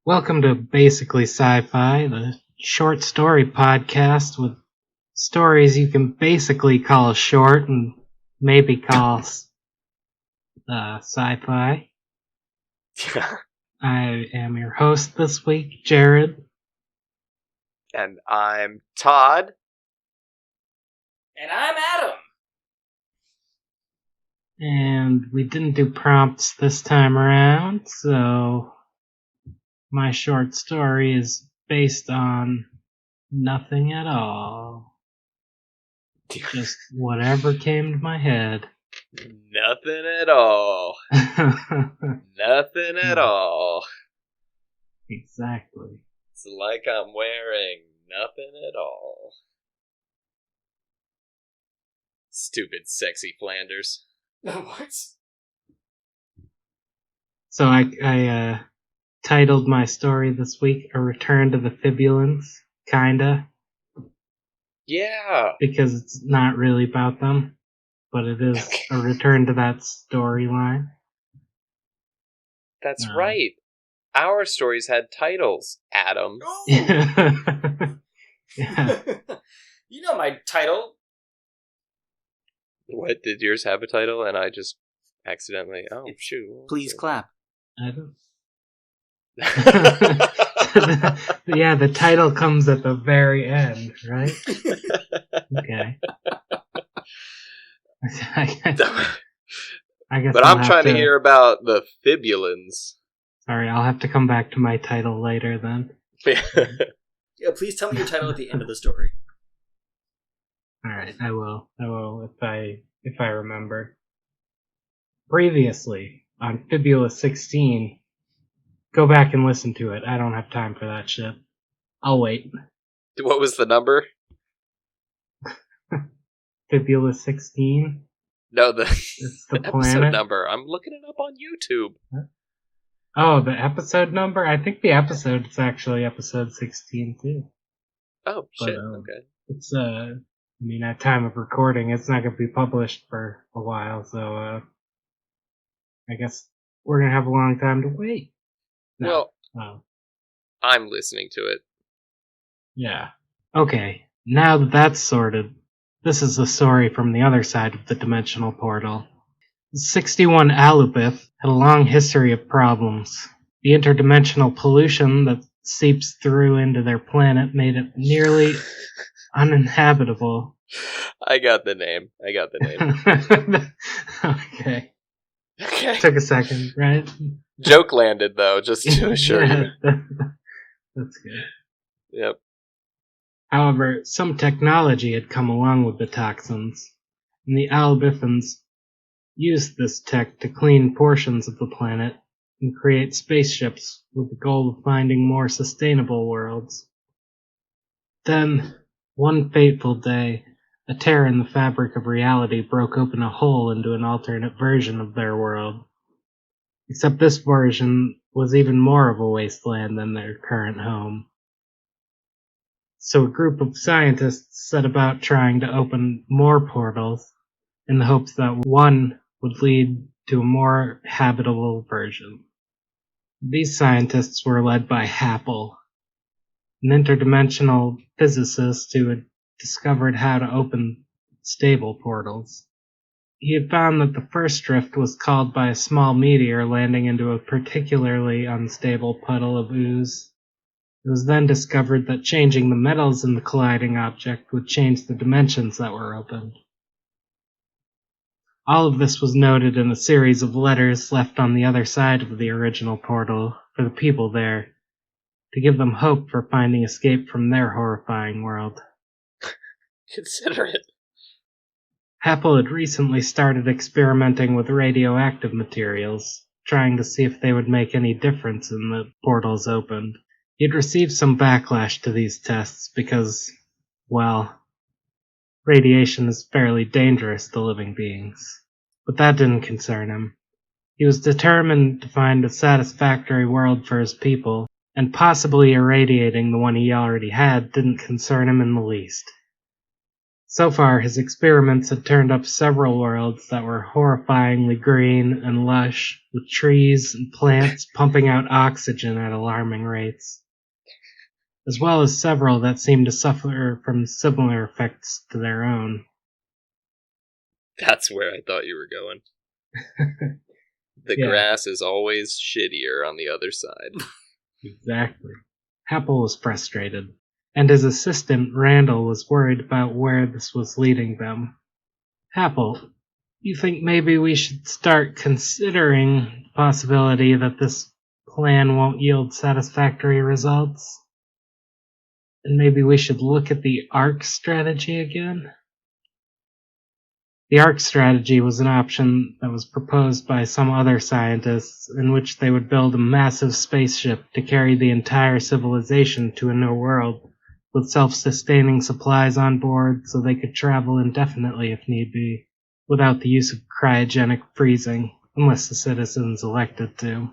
Welcome to Basically Sci-fi, the short story podcast with stories you can basically call short and maybe call sci-fi. I am your host this week, Jared. And I'm Todd. And I'm Adam. And we didn't do prompts this time around, so my short story is based on nothing at all. Just whatever came to my head. Nothing at all. Nothing at all. Exactly. It's like I'm wearing nothing at all. Stupid sexy Flanders. What? So I titled my story this week A Return to the Fibulins, kinda. Yeah. Because it's not really about them, but it is a return to that storyline. That's right. Our stories had titles, Adam. Oh! Yeah. You know my title. What, did yours have a title and I just accidentally... Oh, shoot. Please clap. I don't... Yeah, the title comes at the very end, right? Okay. I guess but I'm trying to hear about the Fibulins. Sorry, I'll have to come back to my title later then. Yeah, please tell me your title at the end of the story. Alright, I will if I remember. Previously, on Fibula 16, go back and listen to it. I don't have time for that shit. I'll wait. What was the number? Fibula 16? No, It's the episode planet number. I'm looking it up on YouTube. Oh, the episode number? I think the episode is actually episode 16 too. Oh, shit. But, Okay. It's at time of recording, it's not going to be published for a while, so I guess we're going to have a long time to wait. No. Well, I'm listening to it. Yeah. Okay, now that that's sorted, this is the story from the other side of the dimensional portal. 61 Alubith had a long history of problems. The interdimensional pollution that seeps through into their planet made it nearly uninhabitable. I got the name. Okay. Okay. Took a second, right? Joke landed, though, just to assure you. That's good. Yep. However, some technology had come along with the toxins, and the Albithans used this tech to clean portions of the planet and create spaceships with the goal of finding more sustainable worlds. Then, one fateful day, a tear in the fabric of reality broke open a hole into an alternate version of their world. Except this version was even more of a wasteland than their current home. So a group of scientists set about trying to open more portals in the hopes that one would lead to a more habitable version. These scientists were led by Happel, an interdimensional physicist who had discovered how to open stable portals. He had found that the first drift was caused by a small meteor landing into a particularly unstable puddle of ooze. It was then discovered that changing the metals in the colliding object would change the dimensions that were opened. All of this was noted in a series of letters left on the other side of the original portal for the people there, to give them hope for finding escape from their horrifying world. Consider it. Happel had recently started experimenting with radioactive materials, trying to see if they would make any difference in the portals opened. He had received some backlash to these tests because, well, radiation is fairly dangerous to living beings. But that didn't concern him. He was determined to find a satisfactory world for his people, and possibly irradiating the one he already had didn't concern him in the least. So far, his experiments had turned up several worlds that were horrifyingly green and lush, with trees and plants pumping out oxygen at alarming rates, as well as several that seemed to suffer from similar effects to their own. That's where I thought you were going. The Yeah. grass is always shittier on the other side. Exactly. Happel was frustrated, and his assistant, Randall, was worried about where this was leading them. Happel, you think maybe we should start considering the possibility that this plan won't yield satisfactory results? And maybe we should look at the ARC strategy again? The ARC strategy was an option that was proposed by some other scientists in which they would build a massive spaceship to carry the entire civilization to a new world, with self-sustaining supplies on board so they could travel indefinitely if need be, without the use of cryogenic freezing, unless the citizens elected to.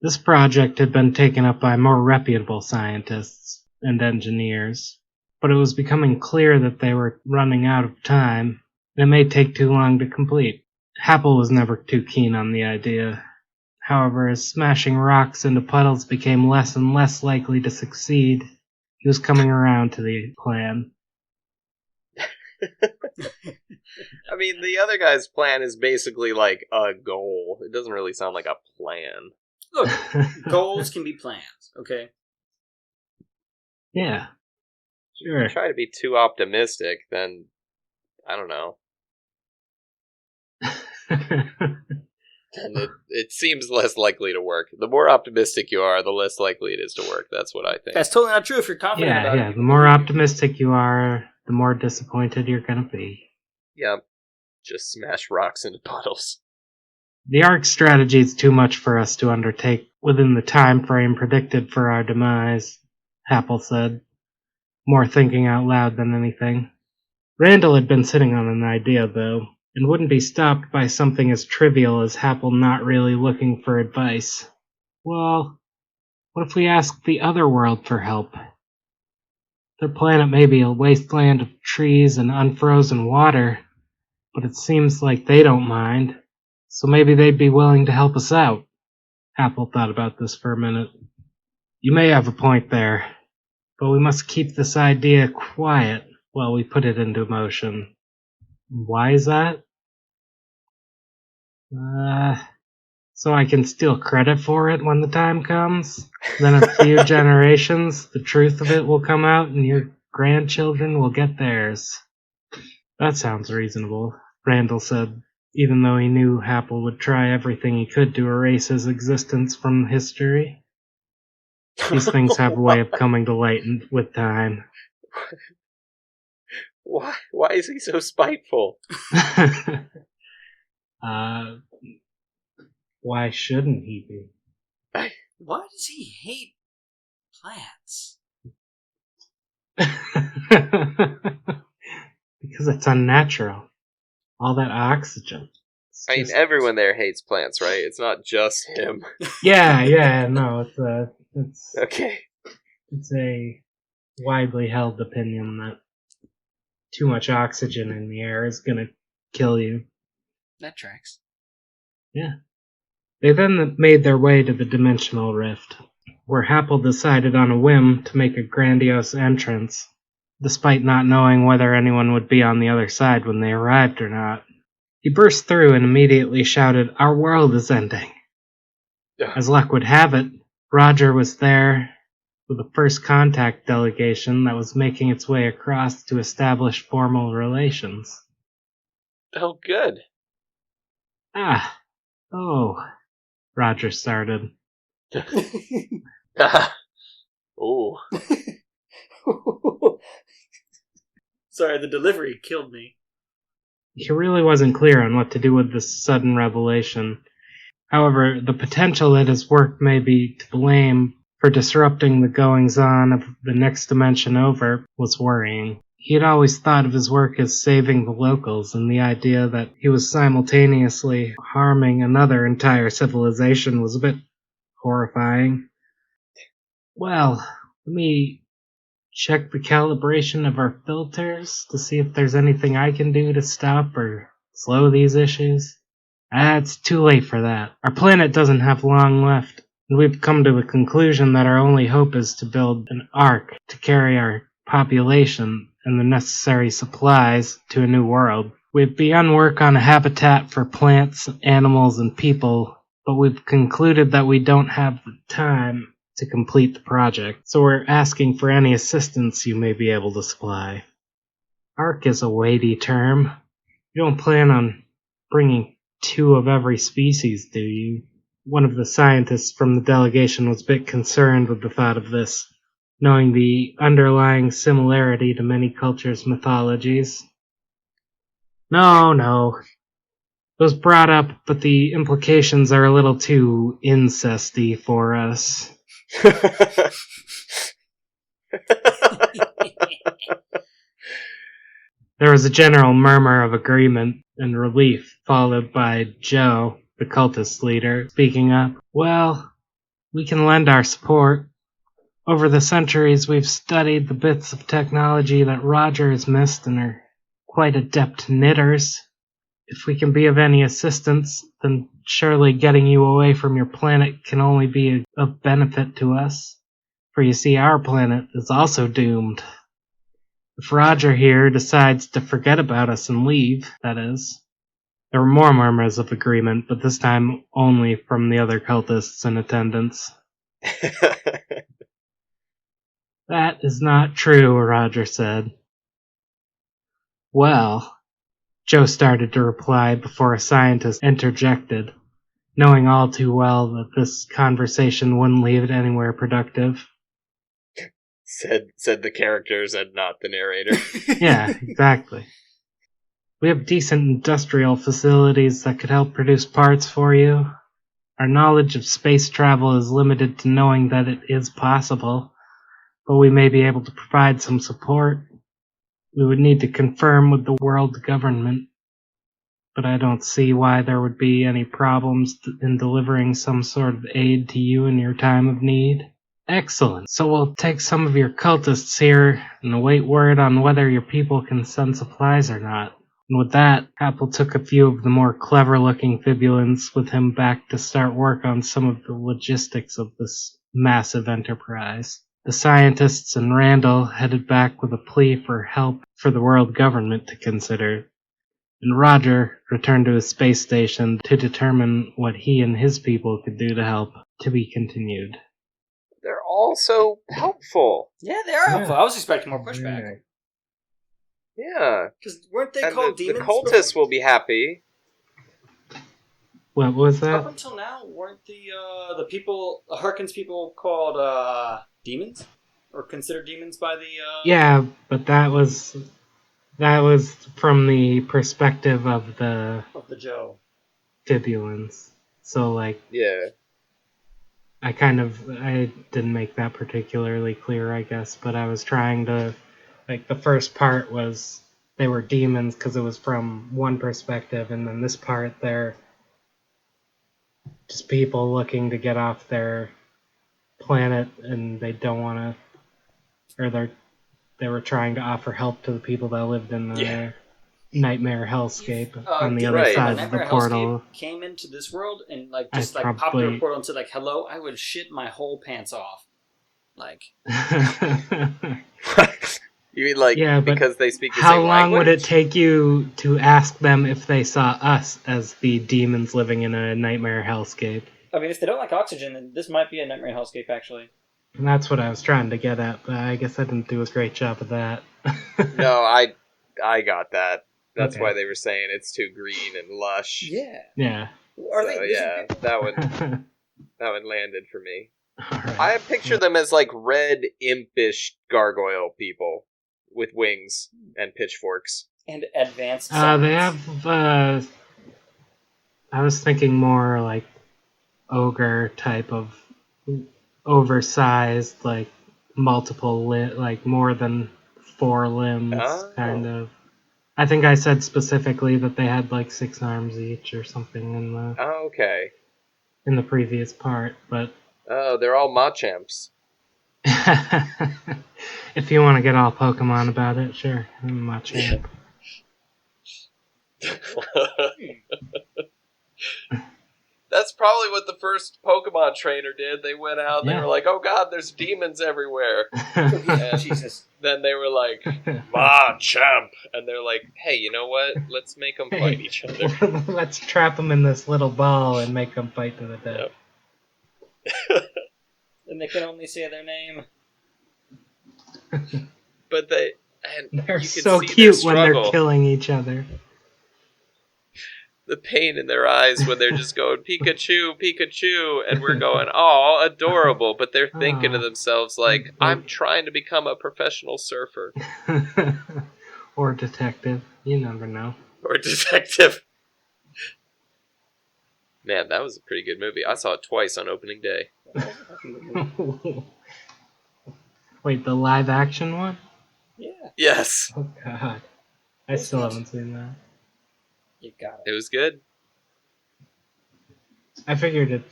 This project had been taken up by more reputable scientists and engineers, but it was becoming clear that they were running out of time. It may take too long to complete. Happel was never too keen on the idea. However, as smashing rocks into puddles became less and less likely to succeed, he was coming around to the plan. I mean, the other guy's plan is basically like a goal. It doesn't really sound like a plan. Look, goals can be plans, okay? Yeah, sure. Try to be too optimistic, then I don't know. And it seems less likely to work. The more optimistic you are, the less likely it is to work. That's what I think. That's totally not true if you're confident about it. Yeah, the more optimistic you are, the more disappointed you're gonna be. Yep. Just smash rocks into puddles. The ARC strategy is too much for us to undertake within the time frame predicted for our demise, Happel said, more thinking out loud than anything. Randall had been sitting on an idea, though, and wouldn't be stopped by something as trivial as Happel not really looking for advice. Well, what if we ask the other world for help? Their planet may be a wasteland of trees and unfrozen water, but it seems like they don't mind, so maybe they'd be willing to help us out. Happel thought about this for a minute. You may have a point there, but we must keep this idea quiet while we put it into motion. Why is that? So I can steal credit for it when the time comes. Then in a few generations, the truth of it will come out and your grandchildren will get theirs. That sounds reasonable, Randall said, even though he knew Happel would try everything he could to erase his existence from history. These things have a way of coming to light with time. Why is he so spiteful? Why shouldn't he be? Why does he hate plants? Because it's unnatural. All that oxygen. I mean, everyone there hates plants, right? It's not just him. Yeah, no, it's Okay. It's a widely held opinion that too much oxygen in the air is gonna kill you. That tracks. Yeah. They then made their way to the dimensional rift, where Happel decided on a whim to make a grandiose entrance, despite not knowing whether anyone would be on the other side when they arrived or not. He burst through and immediately shouted, "Our world is ending." As luck would have it, Roger was there with the first contact delegation that was making its way across to establish formal relations. Oh, good. Roger started. Ooh. Sorry, the delivery killed me. He really wasn't clear on what to do with this sudden revelation. However, the potential that his work may be to blame for disrupting the goings-on of the next dimension over was worrying. He had always thought of his work as saving the locals, and the idea that he was simultaneously harming another entire civilization was a bit horrifying. Well, let me check the calibration of our filters to see if there's anything I can do to stop or slow these issues? It's too late for that. Our planet doesn't have long left, and we've come to the conclusion that our only hope is to build an ark to carry our population and the necessary supplies to a new world. We've begun work on a habitat for plants, animals, and people, but we've concluded that we don't have the time to complete the project, so we're asking for any assistance you may be able to supply. Ark is a weighty term. You don't plan on bringing 2 of every species, do you? One of the scientists from the delegation was a bit concerned with the thought of this, knowing the underlying similarity to many cultures' mythologies. No. It was brought up, but the implications are a little too incesty for us. There was a general murmur of agreement and relief, followed by Joe, the cultist leader, speaking up. Well, we can lend our support. Over the centuries, we've studied the bits of technology that Roger has missed and are quite adept knitters. If we can be of any assistance, then surely getting you away from your planet can only be of benefit to us. For you see, our planet is also doomed. If Roger here decides to forget about us and leave, that is. There were more murmurs of agreement, but this time only from the other cultists in attendance. That is not true, Roger said. Well, Joe started to reply before a scientist interjected, knowing all too well that this conversation wouldn't lead anywhere productive. Said the characters and not the narrator. Yeah, exactly. We have decent industrial facilities that could help produce parts for you. Our knowledge of space travel is limited to knowing that it is possible, but we may be able to provide some support. We would need to confirm with the world government, but I don't see why there would be any problems in delivering some sort of aid to you in your time of need. Excellent. So we'll take some of your cultists here and await word on whether your people can send supplies or not. And with that, Apple took a few of the more clever-looking Fibulins with him back to start work on some of the logistics of this massive enterprise. The scientists and Randall headed back with a plea for help for the world government to consider, and Roger returned to his space station to determine what he and his people could do to help. To be continued. They're all so helpful. Yeah, they are helpful. I was expecting more pushback. Yeah. Because weren't they And called the demons? cultists before? will be happy. What was that? Up until now, weren't the people, Harkins people, called demons? Or considered demons by the... Yeah, but that was from the perspective of the Joe. Fibulins. So, Yeah. I didn't make that particularly clear, I guess, but I was trying to, the first part was they were demons because it was from one perspective, and then this part they're just people looking to get off their planet, and they don't want to, or they were trying to offer help to the people that lived in the nightmare hellscape on the other side of the portal. Hellscape came into this world and popped through a portal and said hello, I would shit my whole pants off. You mean because they speak the same language? How long would it take you to ask them if they saw us as the demons living in a nightmare hellscape? I mean, if they don't like oxygen, then this might be a nightmare hellscape, actually. And that's what I was trying to get at, but I guess I didn't do a great job of that. No, I got that. That's why they were saying it's too green and lush. Yeah. That one landed for me. Right. I picture them as red, impish gargoyle people with wings and pitchforks. And advanced they have, I was thinking more ogre type of oversized, multiple, more than 4 limbs, kind of. I think I said specifically that they had 6 arms each or something in the in the previous part, but oh, they're all Machamps. If you want to get all Pokemon about it, sure. I'm my champ. That's probably what the first Pokemon trainer did. They went out, they Yeah. were like, oh god, there's demons everywhere. And Jesus. then they were like, Ma, champ. And they're like, hey, you know what? Let's make them fight each other. Let's trap them in this little ball and make them fight to the death. Yep. And they can only say their name. But They're you could so see their cute when they're struggle. killing each other. The pain in their eyes when they're just going, Pikachu, Pikachu, and we're going, oh, adorable. But they're thinking to themselves, like, I'm trying to become a professional surfer. Or detective. You never know. Or detective. Man, that was a pretty good movie. I saw it twice on opening day. Wait, the live action one? Yeah. Yes. Oh god. I still haven't seen that. You got It it. was good. I figured it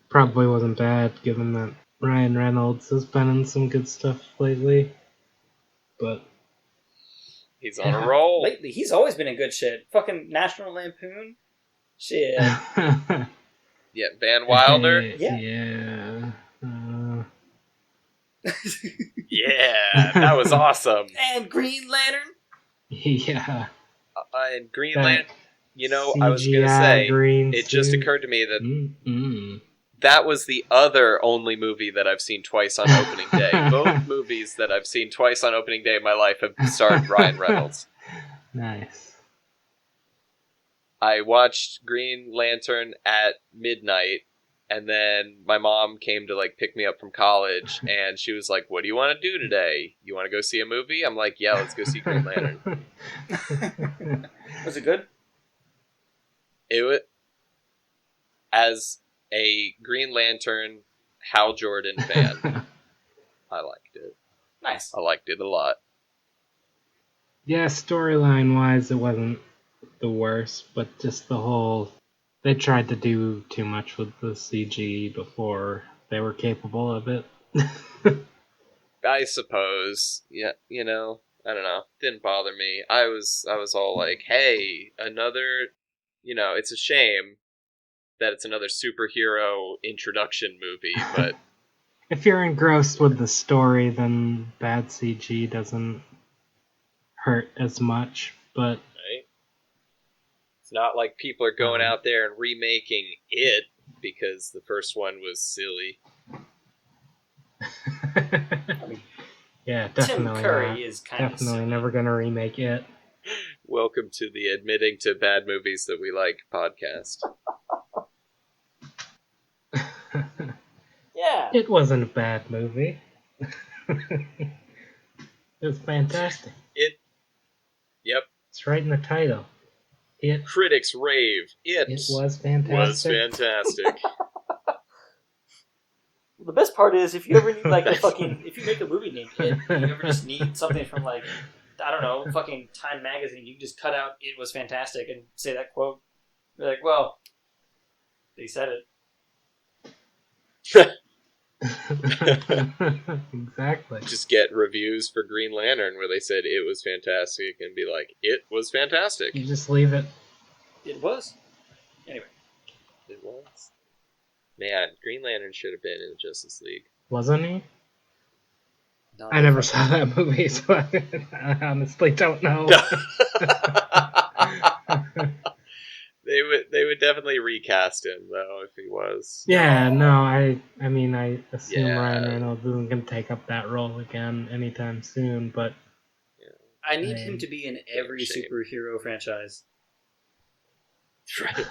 probably wasn't bad, given that Ryan Reynolds has been in some good stuff lately. But He's on a roll. Lately, he's always been in good shit. Fucking National Lampoon. Shit. Yeah, Van Wilder. Yeah. Yeah, that was awesome. And Green Lantern. Yeah. And Green That Lantern. You know, I was going to CGI say, green it just suit. occurred to me that Mm-mm. that was the other only movie that I've seen twice on opening day. Both movies that I've seen twice on opening day in my life have starred Ryan Reynolds. Nice. I watched Green Lantern at midnight, and then my mom came to like pick me up from college, and she was like, "What do you want to do today? You want to go see a movie?" I'm like, "Yeah, let's go see Green Lantern." Was it good? It was, as a Green Lantern Hal Jordan fan, I liked it. Nice. I liked it a lot. Yeah, storyline wise, it wasn't the worst, but just the whole. They tried to do too much with the CG before they were capable of it. I suppose. Yeah, you know, I don't know. Didn't bother me. I was all like, "Hey, another, you know, it's a shame that it's another superhero introduction movie, but If you're engrossed with the story, then bad CG doesn't hurt as much, but right? It's not like people are going out there and remaking it because the first one was silly." yeah, definitely Tim Curry not. is kind of Definitely never gonna remake it. Welcome to the Admitting to Bad Movies That We Like podcast. Yeah. It wasn't a bad movie. It was fantastic. Yep. It's right in the title. It Critics rave. It was fantastic. was fantastic. The best part is if you ever need like if you make a movie named It, you ever just need something from like, I don't know, fucking Time magazine, you can just cut out "It was fantastic" and say that quote. You're like, well, they said it. Exactly. Just get reviews for Green Lantern where they said it was fantastic and be like, it was fantastic. You just leave it. It was. Anyway. It was. Man, Green Lantern should have been in the Justice League. Wasn't he? No, I never saw that movie, so I honestly don't know. They would definitely recast him though if he was. Yeah, no, I mean I assume Yeah. Ryan Reynolds isn't gonna take up that role again anytime soon, but I need him to be in every Shame. superhero franchise. Right.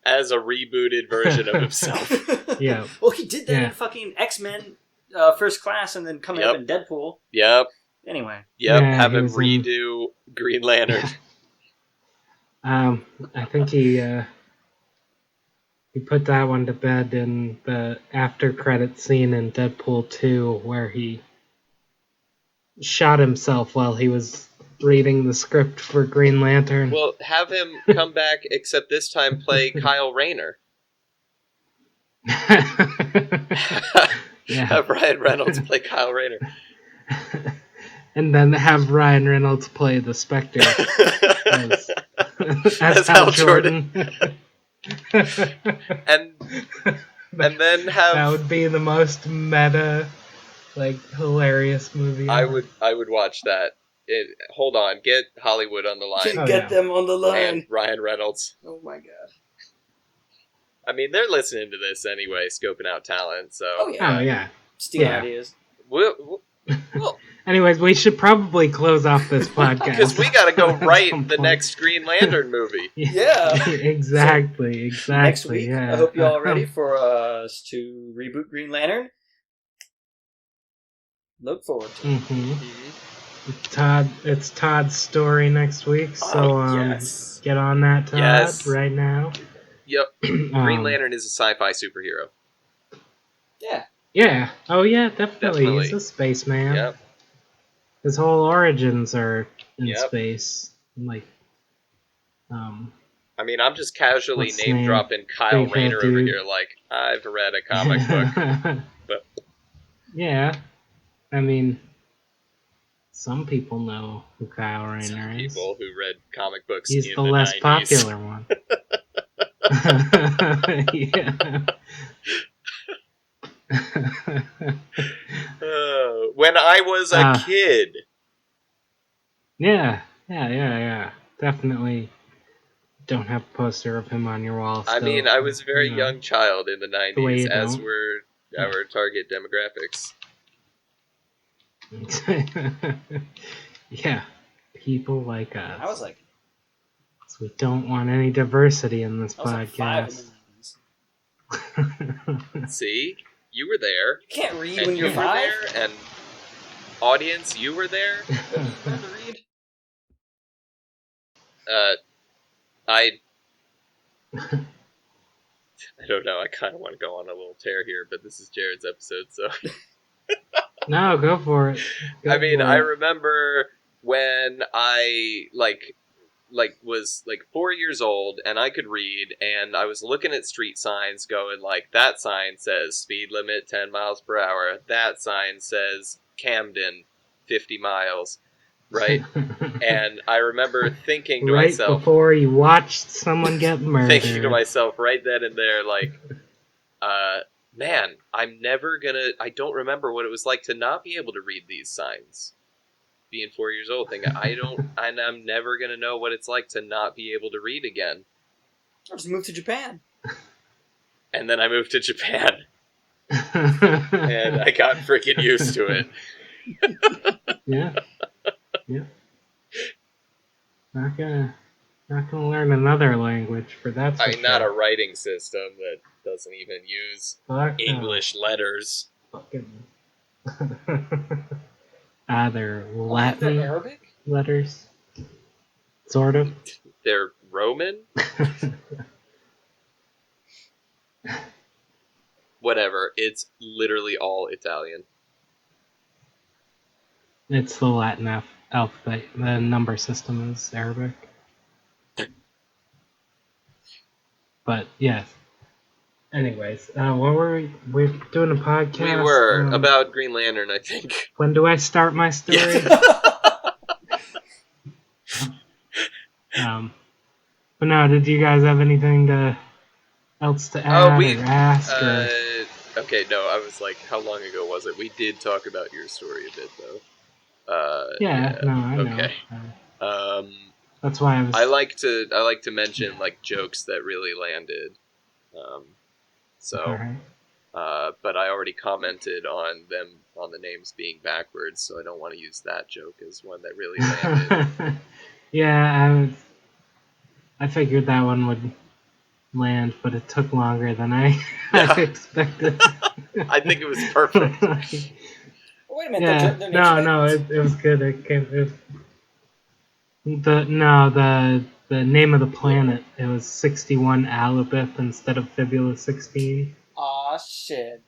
As a rebooted version of himself. yeah. Well, he did that Yeah. in fucking X-Men First Class and then coming Yep. up in Deadpool. Yep. Anyway. Yep. Yeah, Have he him was in- redo Green Lantern. I think he put that one to bed in the after credit scene in Deadpool 2 where he shot himself while he was reading the script for Green Lantern. Well, have him come back, except this time play Kyle Rayner. Yeah. Have Ryan Reynolds play Kyle Rayner. And then have Ryan Reynolds play the Spectre as, As Hal Jordan. and then have that would be the most meta, like, hilarious movie ever. I would watch that. Hold on, get Hollywood on the line. Get them on the line. And Ryan Reynolds. Oh my god. I mean, they're listening to this anyway, scoping out talent. So. Oh yeah. Stealing ideas. Well, anyways, we should probably close off this podcast because we got to go write the next Green Lantern movie. Yeah. exactly. Next week, Yeah. I hope you all are ready for us to reboot Green Lantern. Look forward to it. It's Todd's story next week, so yes. Get on that, Todd, right now. Yep. Green Lantern is a sci-fi superhero. Yeah. Yeah. Oh yeah, definitely. He's a spaceman. Yep. His whole origins are in space. Like, I mean, I'm just casually name dropping Kyle Rayner over here. Like, I've read a comic book, but yeah, I mean, some people know who Kyle Rayner is. Some people who read comic books. He's in the the less 90s. popular one. Yeah. When I was a kid. Yeah. Definitely don't have a poster of him on your wall still. I mean, I was a very young child in the 90s, as were our target demographics. Yeah. People like us. I was like... So we don't want any diversity in this podcast. See? You were there. You can't read and when you're 5. There, and audience, you were there. Learn to read. I don't know. I kind of want to go on a little tear here, but this is Jared's episode, so. No, go for it. I remember when I was 4 years old and I could read, and I was looking at street signs going like, that sign says speed limit 10 miles per hour. That sign says Camden 50 miles. Right? And I remember thinking to myself... Right before you watched someone get murdered. Thinking to myself right then and there, like, man, I don't remember what it was like to not be able to read these signs. Being 4 years old, thinking, I'm never going to know what it's like to not be able to read again. Or just move to Japan. And then I moved to Japan. And I got freaking used to it. Yeah. Not gonna learn another language for that. Not a writing system that doesn't even use English letters. Fucking. They're Latin Arabic letters, sort of. They're Roman. Whatever. It's literally all Italian. It's the Latin alphabet. The number system is Arabic. But yes. Anyways, what were we? We're doing a podcast. We were about Green Lantern, I think. When do I start my story? But no, did you guys have anything else to add or ask? Okay, no, I was like, how long ago was it? We did talk about your story a bit, though. No, I know. Okay. That's why I like to mention like jokes that really landed. Right. But I already commented on the names being backwards, so I don't want to use that joke as one that really landed. Yeah, I figured that one would land, but it took longer than I expected. I think it was perfect. Wait a minute. Yeah, no, it was good. The name of the planet, it was 61 Alibith instead of Fibula 16. Aw, shit.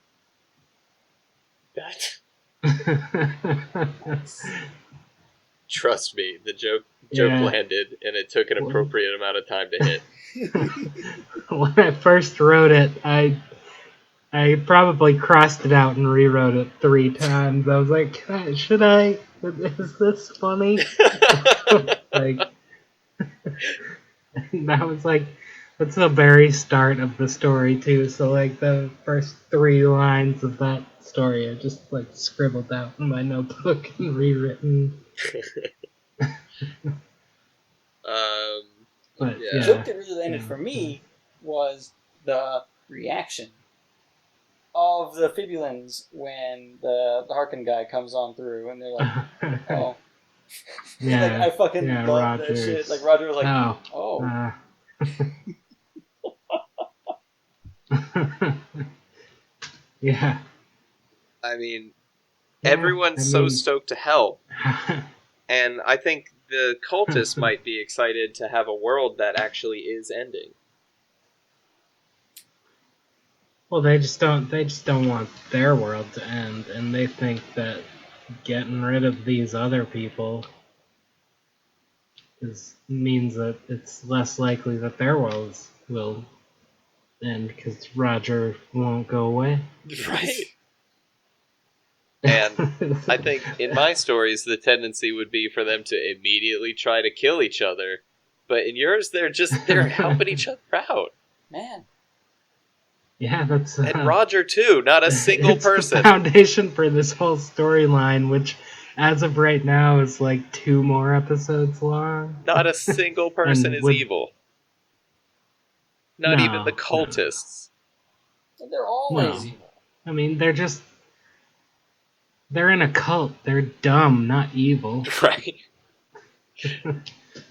Trust me, the joke landed, and it took an appropriate amount of time to hit. When I first wrote it, I I probably crossed it out and rewrote it 3 times. I was like, should I? Is this funny? Like, that was like, that's the very start of the story too. So like the first 3 lines of that story, I just like scribbled out in my notebook and rewritten. But Yeah. The yeah, joke that really landed yeah. for me was the reaction of the Fibulins when the Harkin guy comes on through, and they're like, "Oh." Yeah, Like, I fucking yeah, love that Rogers. shit. Like, Roger was like, Oh. Yeah. I mean, Yeah, everyone's so stoked to help. And I think the cultists might be excited to have a world that actually is ending. Well, they just don't want their world to end, and they think that getting rid of these other people means that it's less likely that their worlds will end because Roger won't go away. Right. And I think in my stories, the tendency would be for them to immediately try to kill each other. But in yours, they're helping each other out. "Man, Yeah, that's And Roger, too. Not a single it's the person. foundation for this whole storyline, which, as of right now, is like 2 more episodes long. Not a single person And is with- evil. Not No, even the no. cultists. they're always No. evil." I mean, they're in a cult. They're dumb, not evil. Right?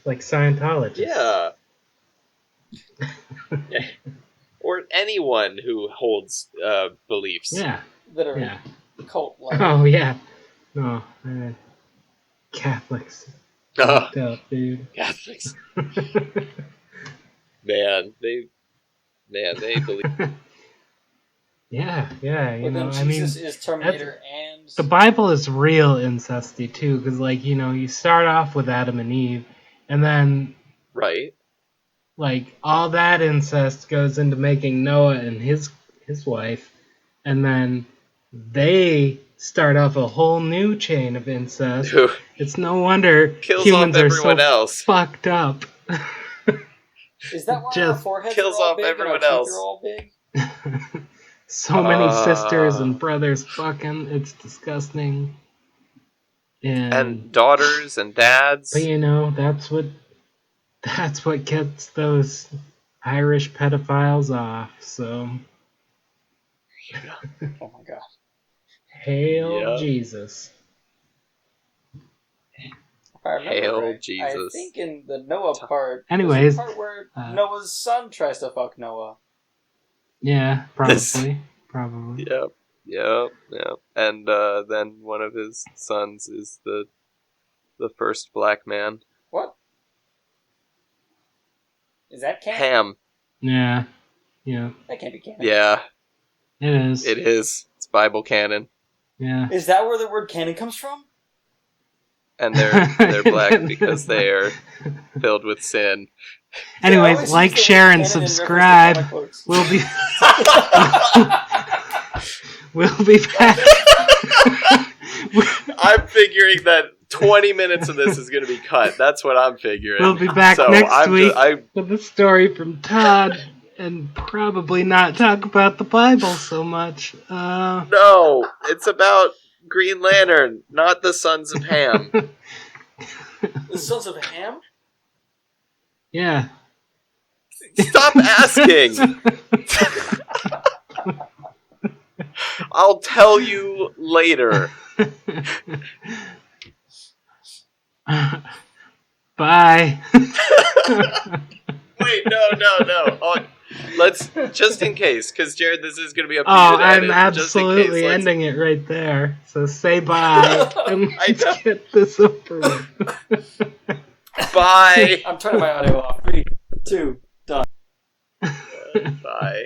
Like Scientologists. Yeah. Yeah. Or anyone who holds beliefs. Yeah. That are Yeah. cult-like. Oh, yeah. No. Catholics. Ugh, Fucked up, dude. Catholics. Man, they believe. Yeah, you But know, then I mean, Jesus is Terminator and... the Bible is real incesty too, because like, you know, you start off with Adam and Eve, and then Right? like all that incest goes into making Noah and his wife, and then they start off a whole new chain of incest. Who It's no wonder kills humans off are everyone so else. fucked up. Is that why our Just foreheads kills are all off big everyone and our else. teeth are all big? So many sisters and brothers fucking, it's disgusting. And daughters and dads. But you know, that's what gets those Irish pedophiles off, so Oh my god. hail Yeah. Jesus. If I remember Hail right, Jesus. I think in the Noah part, Anyways, there's a part where Noah's son tries to fuck Noah. Yeah, probably. Yep. And then one of his sons is the first black man. What? Is that canon? Ham. Yeah. That can't be canon. Yeah, It is. it is. It's Bible canon. Yeah. Is that where the word canon comes from? And they're black because they are filled with sin. Anyways, like, share, and subscribe. We'll be back. I'm figuring that 20 minutes of this is going to be cut. That's what I'm figuring. We'll be back So next week with a story from Todd, and probably not talk about the Bible so much. No, it's about Green Lantern, not the Sons of Ham. The Sons of Ham? Yeah. Stop asking! I'll tell you later. Bye. Wait, no. Oh, let's, just in case, because Jared, this is going to be up to you to I'm edit. absolutely ending it right there. So say bye and let's get this over with. Bye. I'm turning my audio off. 3, 2, done. Bye.